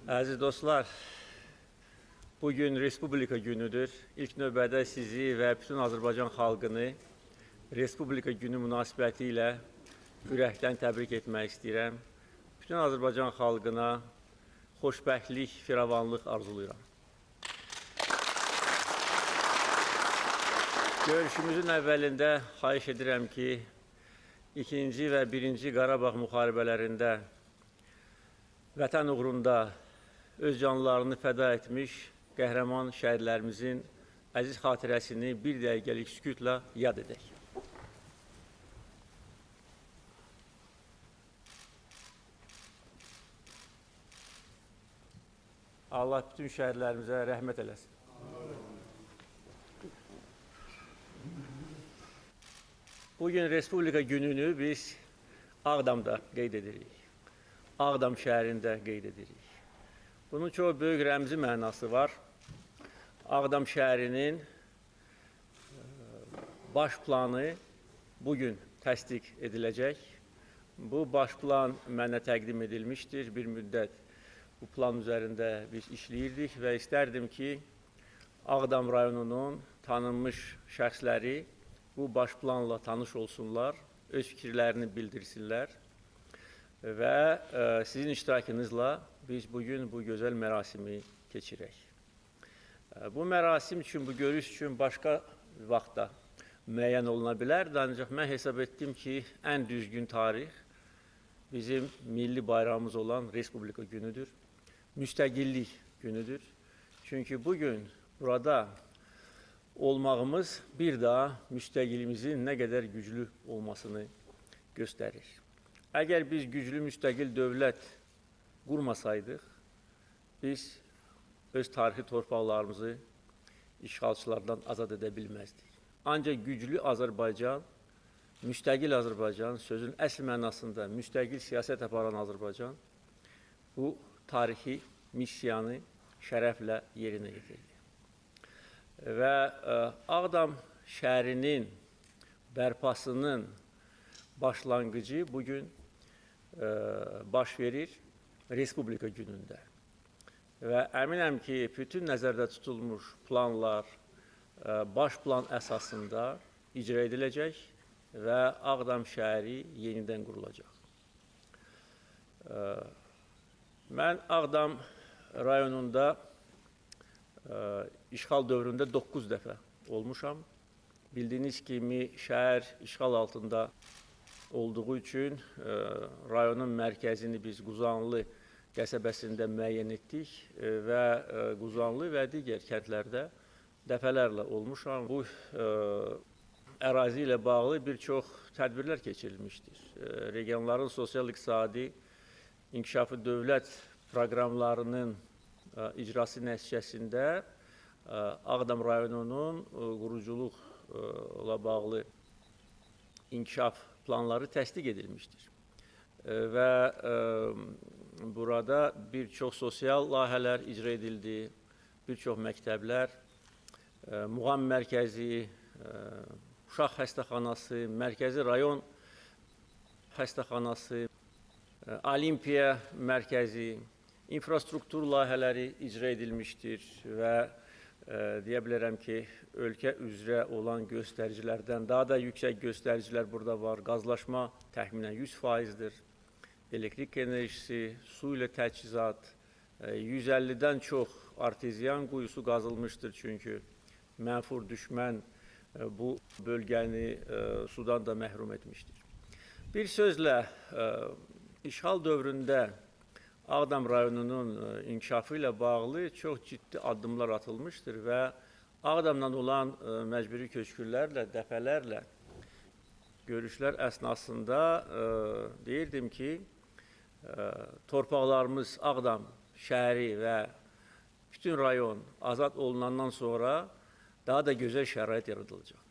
Əziz dostlar, bugün Respublika günüdür. İlk növbədə sizi və bütün Azərbaycan xalqını Respublika günü münasibəti ilə ürəkdən təbrik etmək istəyirəm. Bütün Azərbaycan xalqına xoşbəxtlik, firavanlıq arzulayıram. Görüşümüzün əvvəlində xahiş edirəm ki, 2-ci və 1-ci Qarabağ müharibələrində vətən uğrunda öz canlarını fəda etmiş qəhrəman şəhidlərimizin əziz xatirəsini bir dəqiqəlik sükutla yad edək. Allah bütün şəhidlərimizə rəhmət eləsin. Bugün Respublika gününü biz Ağdamda qeyd edirik. Ağdam şəhərində qeyd edirik. Bunun çox böyük rəmzi mənası var. Ağdam şəhərinin baş planı bugün təsdiq ediləcək. Bu baş plan mənə təqdim edilmişdir. Bir müddət bu plan üzərində biz işləyirdik və istərdim ki, Ağdam rayonunun tanınmış şəxsləri bu baş planla tanış olsunlar, öz fikirlərini bildirsinlər və sizin iştirakınızla biz bugün bu gözəl mərasimi keçirək. Bu mərasim üçün, bu görüş üçün başqa vaxtda müəyyən oluna bilərdi, ancaq mən hesab etdim ki, ən düzgün tarix bizim milli bayrağımız olan Respublika günüdür, müstəqillik günüdür. Çünki bugün burada olmağımız bir daha müstəqilimizin nə qədər güclü olmasını göstərir. Əgər biz güclü müstəqil dövlət qurmasaydıq, biz öz tarixi torpaqlarımızı işğalçılardan azad edə bilməzdik. Ancaq güclü Azərbaycan, müstəqil Azərbaycan, sözün əsl mənasında müstəqil siyasət aparan Azərbaycan bu tarixi missiyanı şərəflə yerinə yetirdi. Və Ağdam şəhərinin bərpasının başlanğıcı bugün baş verir Respublika günündə. Və əminəm ki, bütün nəzərdə tutulmuş planlar baş plan əsasında icra ediləcək və Ağdam şəhəri yenidən qurulacaq. Mən Ağdam rayonunda işğal dövründə 9 dəfə olmuşam. Bildiyiniz kimi şəhər işğal altında olduğu üçün rayonun mərkəzini biz Quzanlı qəsəbəsində müəyyən etdik və Quzanlı və digər kəndlərdə dəfələrlə olmuşam. Bu ərazi ilə bağlı bir çox tədbirlər keçirilmişdir. Regionların sosial-iqtisadi inkişafı dövlət proqramlarının icrası nəticəsində Ağdam rayonunun quruculuqla bağlı inkişaf planları təsdiq edilmişdir. Və burada bir çox sosial layihələr icra edildi, bir çox məktəblər, muğam mərkəzi, uşaq xəstəxanası, mərkəzi rayon xəstəxanası, olimpiya mərkəzi, infrastruktur layihələri icra edilmişdir və deyə bilərəm ki, ölkə üzrə olan göstəricilərdən daha da yüksək göstəricilər burada var. Qazlaşma təxminən 100%-dir. Elektrik enerjisi, su ilə təchizat, 150-dən çox arteziyan quyusu qazılmışdır. Çünki mənfur düşmən bu bölgəni sudan da məhrum etmişdir. Bir sözlə, işğal dövründə Ağdam rayonunun inkişafı ilə bağlı çox ciddi addımlar atılmışdır və Ağdamdan olan məcburi köçkünlərlə dəfələrlə görüşlər əsnasında deyirdim ki, torpaqlarımız Ağdam şəhəri və bütün rayon azad olunandan sonra daha da gözəl şərait yaradılacaq.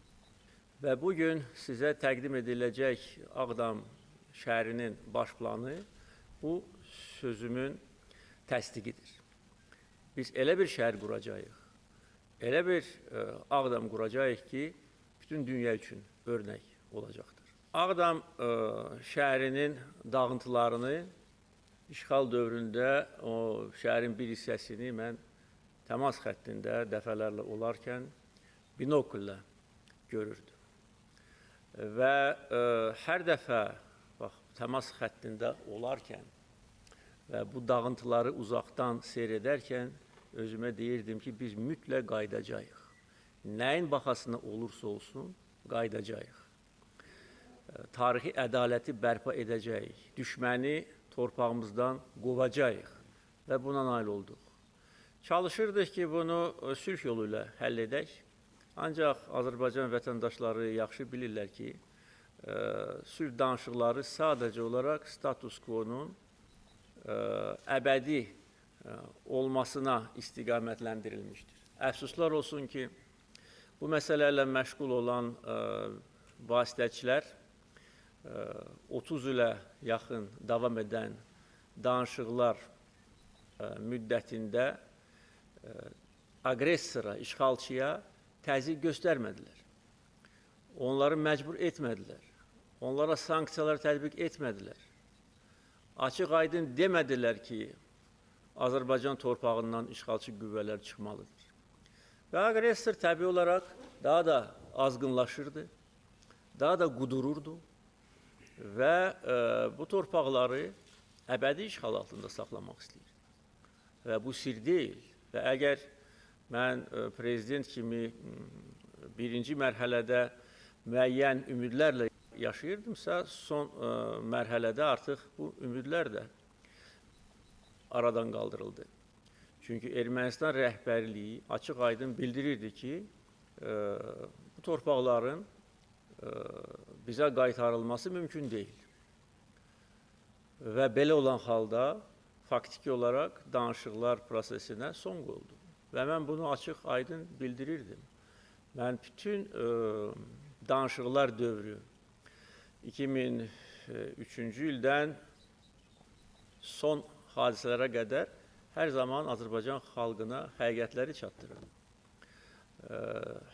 Və bugün sizə təqdim ediləcək Ağdam şəhərinin baş planı bu sözümün təsdiqidir. Biz elə bir şəhər quracağıq, elə bir Ağdam quracağıq ki, bütün dünya üçün örnək olacaqdır. Ağdam şəhərinin dağıntılarını İşğal dövründə o şəhərin bir hissəsini mən təmas xəttində dəfələrlə olarkən binokullə görürdüm. Və hər dəfə bax, təmas xəttində olarkən və bu dağıntıları uzaqdan seyr edərkən özümə deyirdim ki, biz mütləq qayıdacağıq. Nəyin baxasına olursa olsun, qayıdacağıq. Tarixi ədaləti bərpa edəcəyik. Düşməni torpağımızdan qovacağıq və buna nail olduq. Çalışırdıq ki, bunu sülh yolu ilə həll edək. Ancaq Azərbaycan vətəndaşları yaxşı bilirlər ki, sülh danışıqları sadəcə olaraq status quo-nun əbədi olmasına istiqamətləndirilmişdir. Əfsuslar olsun ki, bu məsələlərlə məşğul olan vasitəçilər 30 ilə yaxın davam edən danışıqlar müddətində aqressora, işğalçıya təzyiq göstərmədilər. Onları məcbur etmədilər. Onlara sanksiyalar tətbiq etmədilər. Açıq aydın demədilər ki, Azərbaycan torpağından işğalçı qüvvələr çıxmalıdır. Və aqressor təbii olaraq daha da azğınlaşırdı, daha da qudururdu və bu torpaqları əbədi işğal altında saxlamaq istəyirdi. Və bu sir deyil. Və əgər mən prezident kimi birinci mərhələdə müəyyən ümidlərlə yaşayırdımsa, son mərhələdə artıq bu ümidlər də aradan qaldırıldı. Çünki Ermənistan rəhbərliyi açıq aydın bildirirdi ki, bu torpaqların bizə qaytarılması mümkün deyil. Və belə olan halda faktiki olaraq danışıqlar prosesinə son qoyuldu. Və mən bunu açıq aydın bildirirdim. Mən bütün danışıqlar dövrü 2003-cü ildən son hadisələrə qədər hər zaman Azərbaycan xalqına həqiqətləri çatdırırdım.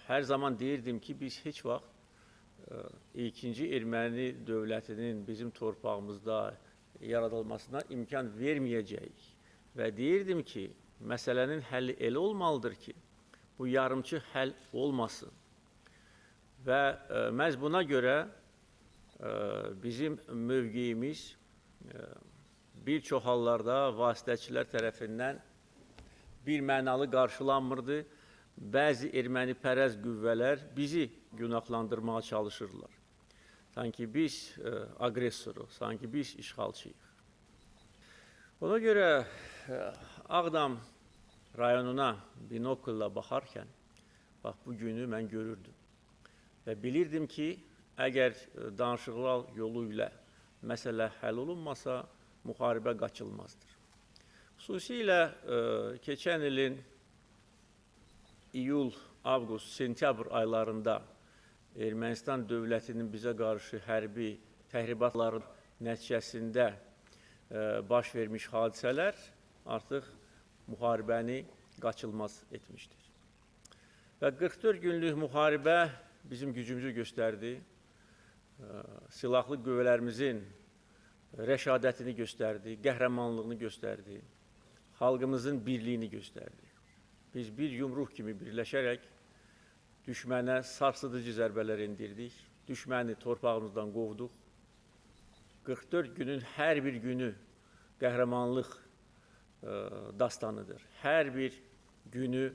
Hər zaman deyirdim ki, biz heç vaxt ikinci erməni dövlətinin bizim torpağımızda yaradılmasına imkan verməyəcəyik. Və deyirdim ki, məsələnin həlli elə olmalıdır ki, bu yarımçı həll olmasın. Və məhz buna görə bizim mövqeyimiz bir çox hallarda vasitəçilər tərəfindən bir mənalı qarşılanmırdı. Bəzi ermənipərəz qüvvələr bizi günahlandırmağa çalışırlar. Sanki biz aqressoruq, sanki biz işğalçıyıq. Ona görə Ağdam rayonuna binokulla baxarkən, bax, bu günü mən görürdüm. Və bilirdim ki, əgər danışıqlar yolu ilə məsələ həll olunmasa, müharibə qaçılmazdır. Xüsusilə keçən ilin iyul, avqust, sentyabr aylarında Ermənistan dövlətinin bizə qarşı hərbi təhribatların nəticəsində baş vermiş hadisələr artıq müharibəni qaçılmaz etmişdir. Və 44 günlük müharibə bizim gücümüzü göstərdi, silahlı qüvvələrimizin rəşadətini göstərdi, qəhrəmanlığını göstərdi, xalqımızın birliyini göstərdi. Biz bir yumruq kimi birləşərək düşmənə sarsıdıcı zərbələr endirdik, düşməni torpağımızdan qovduq. 44 günün hər bir günü qəhrəmanlıq dastanıdır. Hər bir günü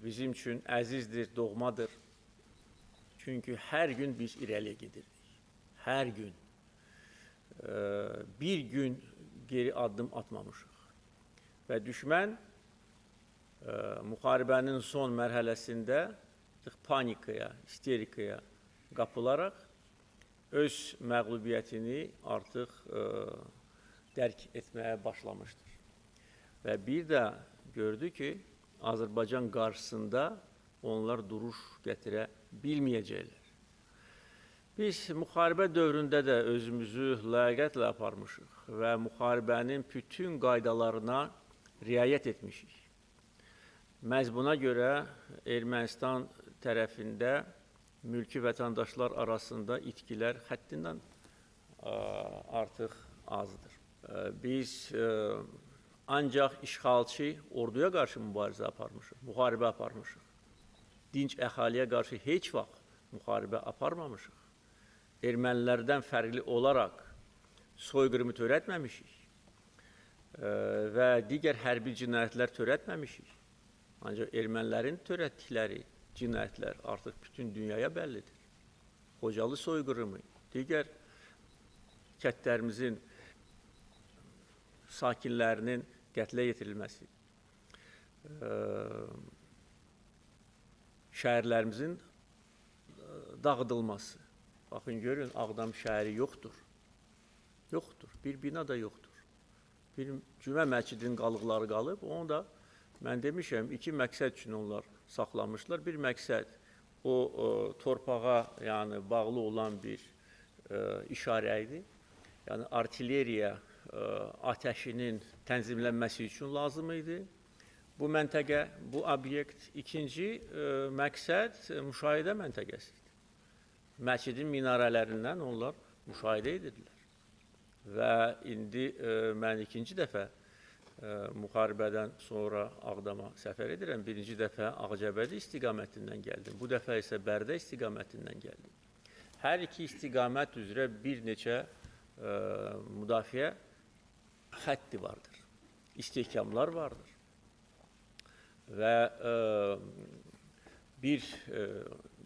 bizim üçün əzizdir, doğmadır. Çünki hər gün biz irəliyə gedirdik. Hər gün. Bir gün geri addım atmamışıq. Və düşmən müharibənin son mərhələsində panikaya, isterikaya qapılaraq öz məğlubiyyətini artıq dərk etməyə başlamışdır. Və bir də gördü ki, Azərbaycan qarşısında onlar duruş gətirə bilməyəcəklər. Biz müharibə dövründə də özümüzü ləyaqətlə aparmışıq və müharibənin bütün qaydalarına riayət etmişik. Məhz buna görə Ermənistan tərəfində mülki vətəndaşlar arasında itkilər həddindən artıq azdır. biz ancaq işğalçı orduya qarşı mübarizə aparmışıq, müharibə aparmışıq. Dinc əhaliyə qarşı heç vaxt müharibə aparmamışıq. Ermənilərdən fərqli olaraq soyqırımı törətməmişik və digər hərbi cinayətlər törətməmişik. Ancaq ermənilərin törətdikləri cinayətlər artıq bütün dünyaya bəllidir. Xocalı soyqırımı, digər kəndlərimizin sakinlərinin qətlə yetirilməsi, şəhərlərimizin dağıdılması. Baxın, görün, Ağdam şəhəri yoxdur. Yoxdur, bir bina da yoxdur. Bir cümə məscidinin qalıqları qalıb, onu da mən demişəm, iki məqsəd üçün onlar saxlamışlar. Bir məqsəd o torpağa yəni bağlı olan bir işarə idi. Yəni artilleriya atəşinin tənzimlənməsi üçün lazım idi bu məntəqə, bu obyekt. İkinci məqsəd müşahidə məntəqəsidir. Məscidin minarələrindən onlar müşahidə edirdilər. Və indi mən ikinci dəfə müharibədən sonra Ağdama səfər edirəm. Birinci dəfə Ağcabədi istiqamətindən gəldim. Bu dəfə isə Bərdə istiqamətindən gəldim. Hər iki istiqamət üzrə bir neçə müdafiə xətti vardır, istehkamlar vardır və bir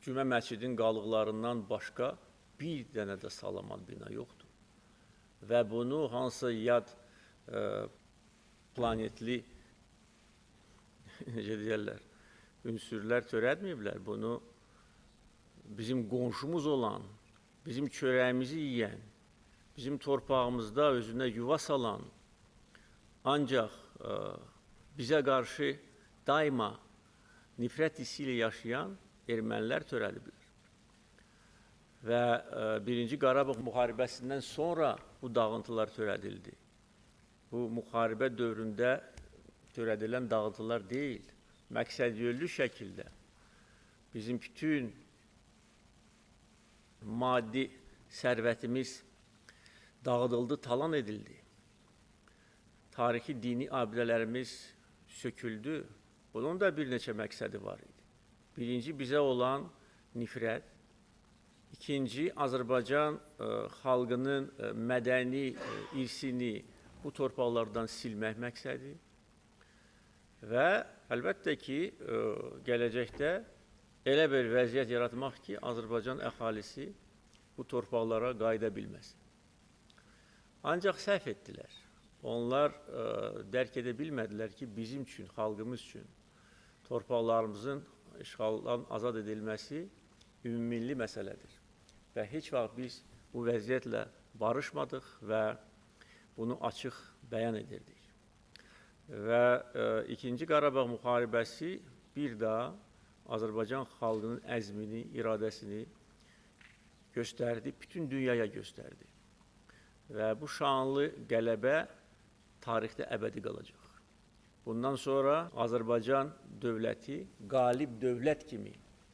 cümə məscidin qalıqlarından başqa bir dənə də salamat bina yoxdur və bunu hansı yad planetli necə deyərlər, ünsürlər törətməyiblər. Bunu bizim qonşumuz olan, bizim çörəyimizi yeyən, bizim torpağımızda özünə yuva salan, ancaq bizə qarşı daima nifrət hissi ilə yaşayan ermənilər törədiblər. Və Birinci Qarabağ müharibəsindən sonra bu dağıntılar törədildi. Bu müharibə dövründə törədilən dağıntılar deyil, məqsədyönlü şəkildə bizim bütün maddi sərvətimiz dağıdıldı, talan edildi. Tarixi dini abidələrimiz söküldü. Bunun da bir neçə məqsədi var idi. Birinci, bizə olan nifrət. İkinci, Azərbaycan xalqının mədəni irsini bu torpaqlardan silmək məqsədi. Və əlbəttə ki, gələcəkdə elə bir vəziyyət yaratmaq ki, Azərbaycan əhalisi bu torpaqlara qayıda bilməsin. Ancaq səhv etdilər. Onlar dərk edə bilmədilər ki, bizim üçün, xalqımız üçün torpaqlarımızın işğaldan azad edilməsi ümummilli məsələdir. Və heç vaxt biz bu vəziyyətlə barışmadıq və bunu açıq bəyan edirdik. Və İkinci Qarabağ müharibəsi bir daha Azərbaycan xalqının əzmini, iradəsini göstərdi, bütün dünyaya göstərdi. Və bu şanlı qələbə tarixdə əbədi qalacaq. Bundan sonra Azərbaycan dövləti qalib dövlət kimi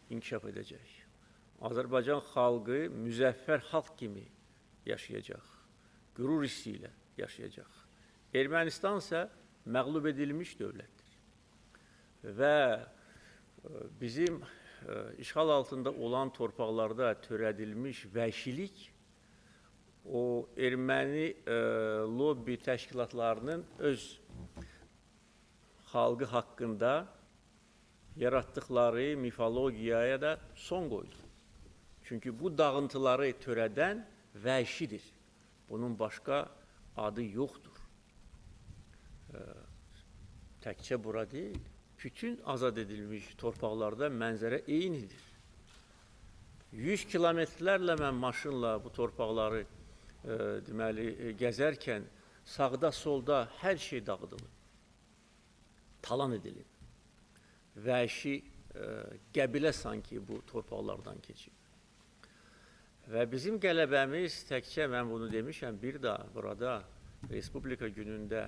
inkişaf edəcək. Azərbaycan xalqı müzəffər xalq kimi yaşayacaq, qürur hissi ilə yaşayacaq. Ermənistan isə məğlub edilmiş dövlətdir. Və bizim işğal altında olan torpaqlarda törədilmiş vəhşilik o erməni lobbi təşkilatlarının öz xalqı haqqında yaratdıqları mifologiyaya da son qoydu. Çünki bu dağıntıları törədən vəhşidir. Bunun başqa adı yoxdur. Təkcə bura deyil, bütün azad edilmiş torpaqlarda mənzərə eynidir. 100 kilometrlərlə mən maşınla bu torpaqları deməli, gəzərkən sağda, solda hər şey dağıdılıb, talan edilib. Vəhşi qəbilə sanki bu torpaqlardan keçib. Və bizim qələbəmiz təkcə, mən bunu demişəm, bir daha burada Respublika günündə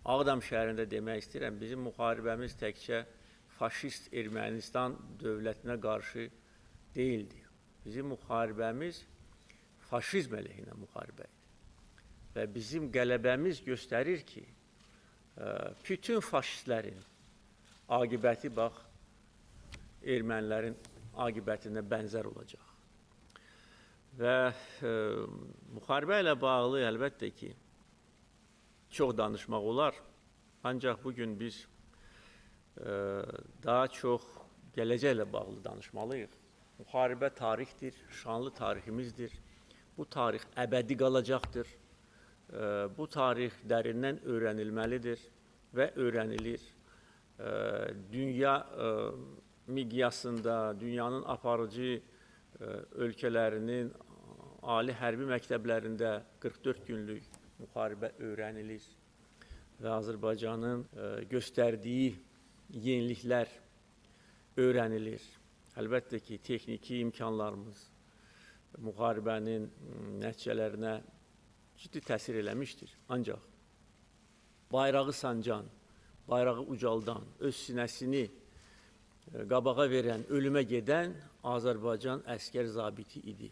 Ağdam şəhərində demək istəyirəm, bizim müharibəmiz təkcə faşist Ermənistan dövlətinə qarşı deyildi. Bizim müharibəmiz faşizm əleyhinə müharibə idi. və bizim qələbəmiz göstərir ki, bütün faşistlərin aqibəti bax, ermənilərin aqibətinə bənzər olacaq. Və müharibə ilə bağlı əlbəttə ki, çox danışmaq olar, ancaq bugün biz daha çox gələcəklə bağlı danışmalıyıq. Müharibə tarixdir, şanlı tariximizdir. Bu tarix əbədi qalacaqdır. Bu tarix dərindən öyrənilməlidir və öyrənilir. Dünya miqyasında, dünyanın aparıcı ölkələrinin ali hərbi məktəblərində 44 günlük müharibə öyrənilir və Azərbaycanın göstərdiyi yeniliklər öyrənilir. Əlbəttə ki, texniki imkanlarımız müharibənin nəticələrinə ciddi təsir eləmişdir. Ancaq bayrağı sancan, bayrağı ucaldan, öz sinəsini qabağa verən, ölümə gedən Azərbaycan əskər zabiti idi.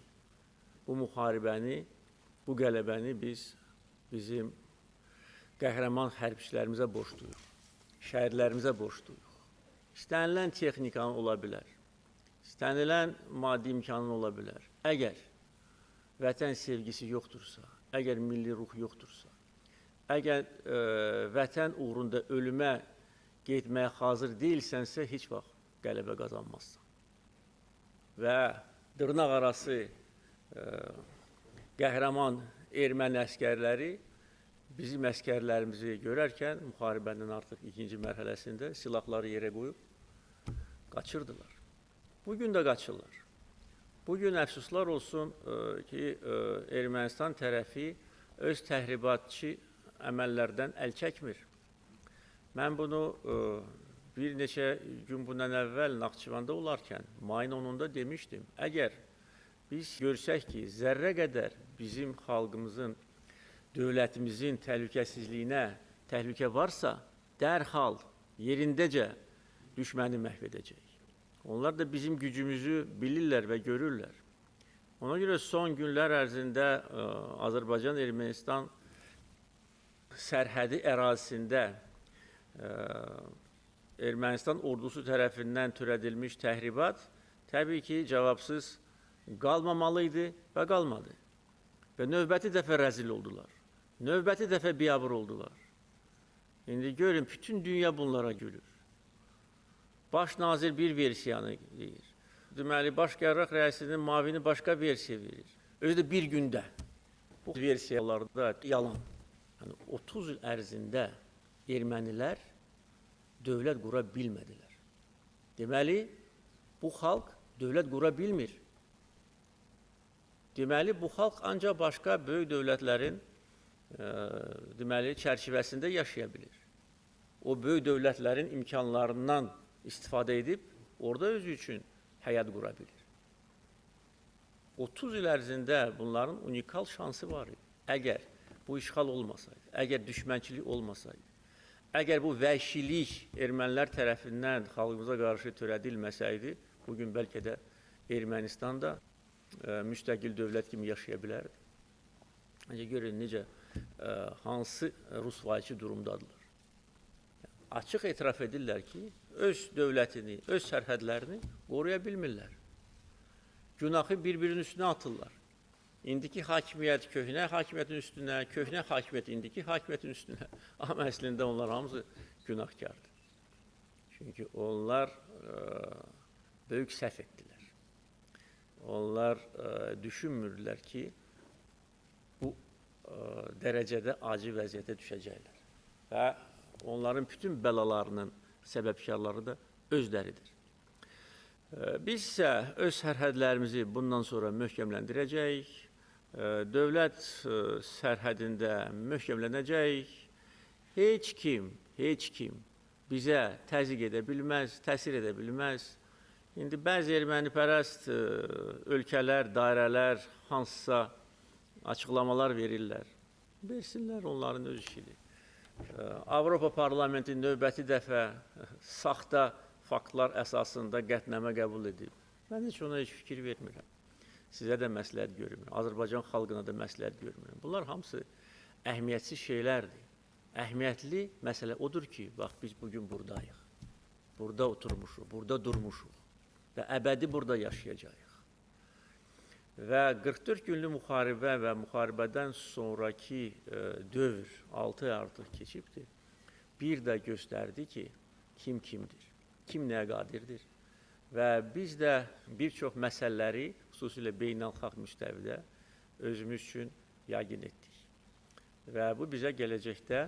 Bu müharibəni, bu qələbəni biz bizim qəhrəman hərbçilərimizə borcluyuq, şəhidlərimizə borcluyuq. İstənilən texnikanın ola bilər, istənilən maddi imkanın ola bilər. Əgər vətən sevgisi yoxdursa, əgər milli ruh yoxdursa, əgər vətən uğrunda ölümə getməyə hazır deyilsənsə, heç vaxt qələbə qazanmazsan. Və dırnaq arası qəhrəman erməni əskərləri bizim əskərlərimizi görərkən müharibənin artıq ikinci mərhələsində silahları yerə qoyub qaçırdılar. Bugün də qaçırlar. Bugün əfsuslar olsun ki, Ermənistan tərəfi öz təhribatçı əməllərdən əl çəkmir. Mən bunu bir neçə gün bundan əvvəl Naxçıvanda olarkən, mayın 10-da demişdim. Əgər biz görsək ki, zərrə qədər bizim xalqımızın, dövlətimizin təhlükəsizliyinə təhlükə varsa, dərhal yerindəcə düşməni məhv edəcək. Onlar da bizim gücümüzü bilirlər və görürlər. Ona görə son günlər ərzində Azərbaycan-Ermənistan sərhədi ərazisində Ermənistan ordusu tərəfindən törədilmiş təhribat təbii ki, cavabsız qalmamalıydı və qalmadı. Və növbəti dəfə rəzil oldular. Növbəti dəfə biabır oldular. İndi görün, bütün dünya bunlara gülür. Baş nazir bir versiyanı deyir. Deməli, baş qərargah rəisinin mavini başqa versiya verir. Özü də bir gündə. Bu versiyalarda yalan. Yəni, 30 il ərzində ermənilər dövlət qura bilmədilər. Deməli, bu xalq dövlət qura bilmir. Deməli, bu xalq ancaq başqa böyük dövlətlərin deməli, çərçivəsində yaşaya bilir. O böyük dövlətlərin imkanlarından istifadə edib, orada özü üçün həyat qura bilir. 30 il ərzində bunların unikal şansı var idi. Əgər bu işğal olmasaydı, əgər düşmənçilik olmasaydı, əgər bu vəhşilik ermənilər tərəfindən xalqımıza qarşı törədilməsəydi, bugün bəlkə də Ermənistanda müstəqil dövlət kimi yaşaya bilərdi. Ancaq görün necə, hansı rüsvayçı durumdadırlar. Açıq etiraf edirlər ki, öz dövlətini, öz sərhədlərini qoruya bilmirlər. Günahı bir-birinin üstünə atırlar. İndiki hakimiyyət köhnə hakimiyyətin üstünə, köhnə hakimiyyət indiki hakimiyyətin üstünə. Amma əslində onlar hamısı günahkardır. Çünki onlar böyük səhv etdilər. Onlar düşünmürlər ki, bu dərəcədə acı vəziyyətə düşəcəklər. Və onların bütün bəlalarının səbəbkarları da özləridir. Biz isə öz sərhədlərimizi bundan sonra möhkəmləndirəcəyik, dövlət sərhədində möhkəmlənəcəyik. Heç kim bizə təzyiq edə bilməz, təsir edə bilməz. İndi bəzi ermənipərəst ölkələr, dairələr hansısa açıqlamalar verirlər. Versinlər, onların öz işidir. Avropa Parlamenti növbəti dəfə saxta faktlar əsasında qətnamə qəbul edib. Mən ona heç fikir vermirəm. Sizə də məsləhət görmürəm. Azərbaycan xalqına da məsləhət görmürəm. Bunlar hamısı əhəmiyyətsiz şeylərdir. Əhəmiyyətli məsələ odur ki, bax biz bugün buradayıq. Burada oturmuşuq, burada durmuşuq və əbədi burada yaşayacağıq. Və 44 günlük müharibə və müharibədən sonraki dövr 6 ay artıq keçibdir. Bir də göstərdi ki, kim kimdir, kim nəyə qadirdir. Və biz də bir çox məsələləri, xüsusilə beynəlxalq müstəvidə özümüz üçün yəqin etdik. Və bu bizə gələcəkdə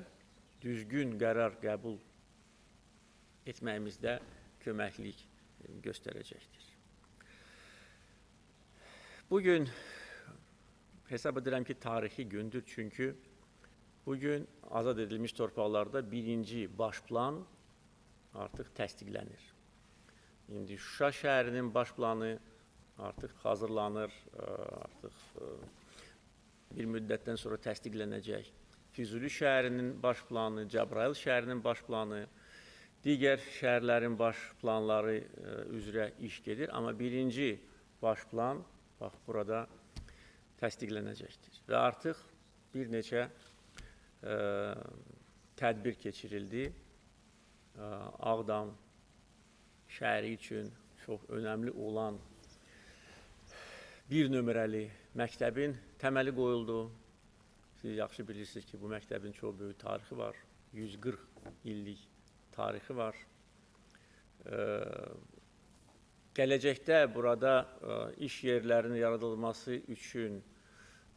düzgün qərar qəbul etməyimizdə köməklik göstərəcəkdir. Bugün hesab edirəm ki, tarixi gündür, çünki bugün azad edilmiş torpaqlarda birinci baş plan artıq təsdiqlənir. İndi Şuşa şəhərinin baş planı artıq hazırlanır, artıq bir müddətdən sonra təsdiqlənəcək. Füzuli şəhərinin baş planı, Cəbrayıl şəhərinin baş planı, digər şəhərlərin baş planları üzrə iş gedir. Amma birinci baş plan bax burada təsdiqlənəcəkdir. Və artıq bir neçə tədbir keçirildi. Ağdam şəhəri üçün çox önəmli olan bir nömrəli məktəbin təməli qoyuldu. Siz yaxşı bilirsiniz ki, bu məktəbin çox böyük tarixi var. 140 illik tarixi var. Gələcəkdə burada iş yerlərinin yaradılması üçün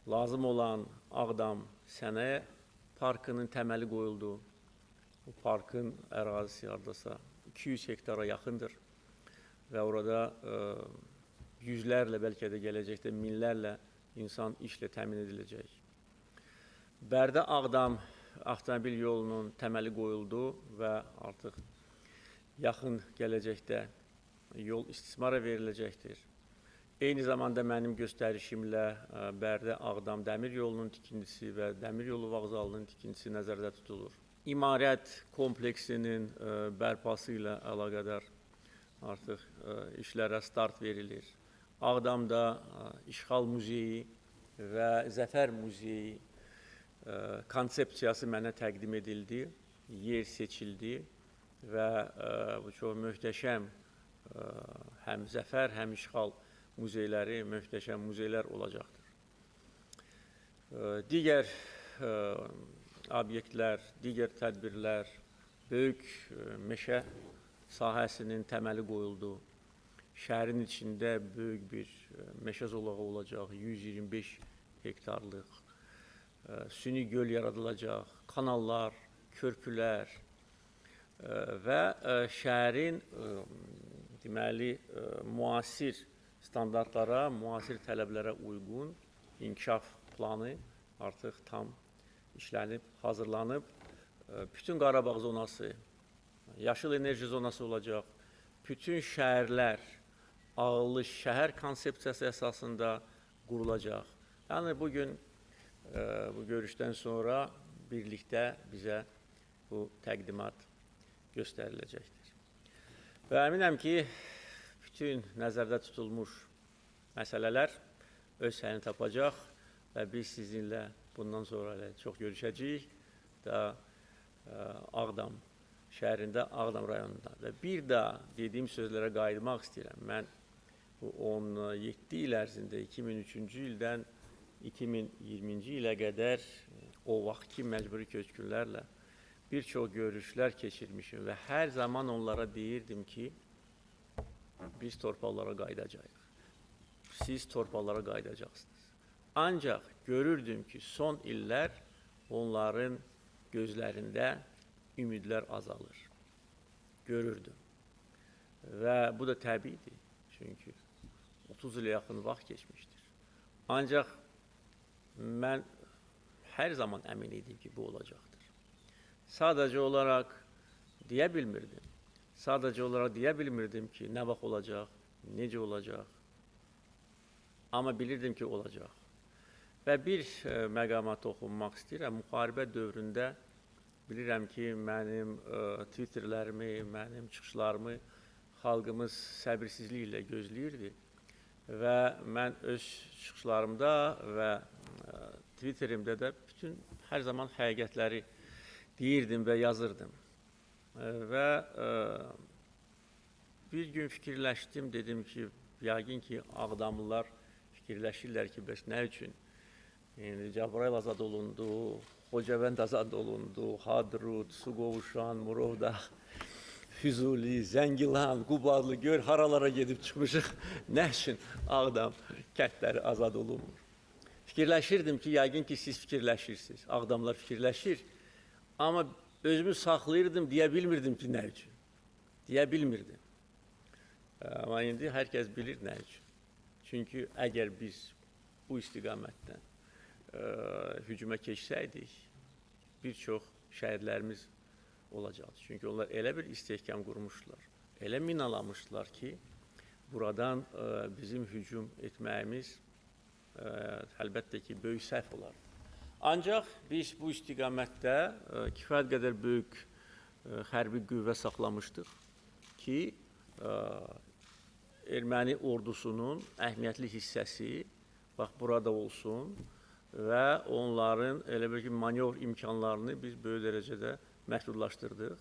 lazım olan Ağdam Sənaye Parkının təməli qoyuldu. Bu parkın ərazisi hardasa 200 hektara yaxındır və orada yüzlərlə, bəlkə də gələcəkdə minlərlə insan işlə təmin ediləcək. Bərdə-Ağdam avtomobil yolunun təməli qoyuldu və artıq yaxın gələcəkdə yol istismara veriləcəkdir. Eyni zamanda mənim göstərişimlə Bərdə-Ağdam dəmir yolunun tikintisi və dəmir yolu vağzalının tikintisi nəzərdə tutulur. İmarət kompleksinin bərpası ilə əlaqədar artıq işlərə start verilir. Ağdamda İşğal Muzeyi və Zəfər Muzeyi konsepsiyası mənə təqdim edildi, yer seçildi və bu çox möhtəşəm həm Zəfər, həm İşğal muzeyləri möhtəşəm muzeylər olacaqdır. Digər obyektlər, digər tədbirlər, böyük meşə sahəsinin təməli qoyuldu. Şəhərin içində böyük bir meşə zolağı olacaq, 125 hektarlıq. Süni göl yaradılacaq, kanallar, körpülər və şəhərin deməli müasir standartlara, müasir tələblərə uyğun inkişaf planı artıq tam işlənib, hazırlanıb. Bütün Qarabağ zonası, yaşıl enerji zonası olacaq. Bütün şəhərlər ağıllı şəhər konsepsiyası əsasında qurulacaq. Yəni bugün bu görüşdən sonra birlikdə bizə bu təqdimat göstəriləcəkdir. Və əminəm ki, bütün nəzərdə tutulmuş məsələlər öz həlini tapacaq və biz sizinlə bundan sonra çox görüşəcəyik da Ağdam şəhərində, Ağdam rayonunda. Və bir daha dediyim sözlərə qayıtmaq istəyirəm. Mən bu 17 il ərzində 2003-cü ildən 2020-ci ilə qədər o vaxtki məcburi köçkünlərlə bir çox görüşlər keçirmişim və hər zaman onlara deyirdim ki, biz torpaqlara qayıdacağıq. Siz torpaqlara qayıdacaqsınız. Ancaq görürdüm ki, son illər onların gözlərində ümidlər azalır. Görürdüm. Və bu da təbiidir. Çünki 30 ilə yaxın vaxt keçmişdir. Ancaq mən hər zaman əmin idim ki, bu olacaqdır. Sadəcə olaraq deyə bilmirdim. Sadəcə olaraq deyə bilmirdim ki, nə vaxt olacaq, necə olacaq. Amma bilirdim ki, olacaq. Və bir məqama toxunmaq istəyirəm. Müharibə dövründə bilirəm ki, mənim Twitterlərimi, mənim çıxışlarımı xalqımız səbirsizliklə gözləyirdi. Və mən öz çıxışlarımda və Twitterimdə də bütün hər zaman həqiqətləri deyirdim və yazırdım. Və bir gün fikirləşdim, dedim ki, yəqin ki, Ağdamlılar fikirləşirlər ki, bəs nə üçün? Yəni, Cəbrayıl azad olundu, Xocavənd azad olundu, Hadrut, Suqovuşan, Murovdağ, Füzuli, Zəngilan, Qubadlı, gör haralara gedib çıxmışıq, nə üçün Ağdam kəndləri azad olunmur? Fikirləşirdim ki, yəqin ki, siz fikirləşirsiniz, Ağdamlar fikirləşir, amma özümü saxlayırdım, deyə bilmirdim ki, nə üçün? Deyə bilmirdim. Amma indi hər kəs bilir nə üçün. Çünki əgər biz bu istiqamətdən hücuma keçsəydik, bir çox şəhidlərimiz olacaqdı. Çünki onlar elə bir istehkam qurmuşlar, elə minalamışlar ki, buradan bizim hücum etməyimiz əlbəttə ki, böyük səhv olar. Ancaq biz bu istiqamətdə kifayət qədər böyük hərbi qüvvə saxlamışdıq ki, erməni ordusunun əhəmiyyətli hissəsi bax burada olsun və onların elə bir ki, manevr imkanlarını biz böyük dərəcədə məhdudlaşdırdıq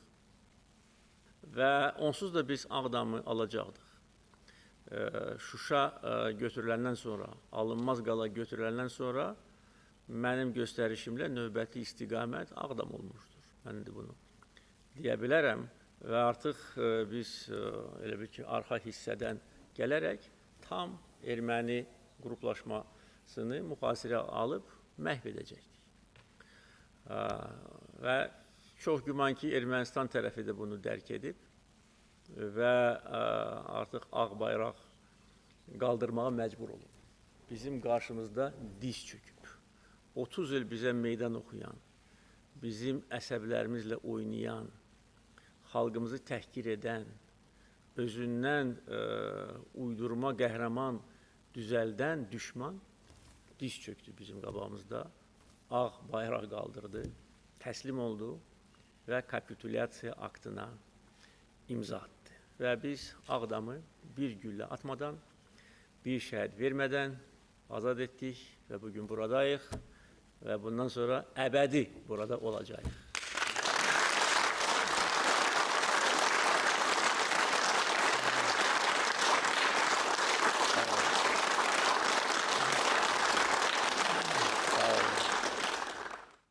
və onsuz da biz Ağdamı alacaqdıq. Şuşa götürüləndən sonra, alınmaz qala götürüləndən sonra mənim göstərişimlə növbəti istiqamət Ağdam olmuşdur. Mən də bunu deyə bilərəm və artıq biz elə bir ki, arxa hissədən gələrək tam erməni qruplaşmasını mühasirə alıb məhv edəcəkdik. Və çox güman ki, Ermənistan tərəfi də bunu dərk edib və artıq ağ bayraq qaldırmağa məcbur olub. Bizim qarşımızda diz çöküb. 30 il bizə meydan oxuyan, bizim əsəblərimizlə oynayan, xalqımızı təhqir edən, özündən uydurma qəhrəman düzəldən düşman diz çöktü bizim qabağımızda. Ağ bayraq qaldırdı, təslim oldu və kapitulyasiya aktına imza atdı. Və biz Ağdamı bir güllə atmadan, bir şəhid vermədən azad etdik və bugün buradayıq və bundan sonra əbədi burada olacağıq.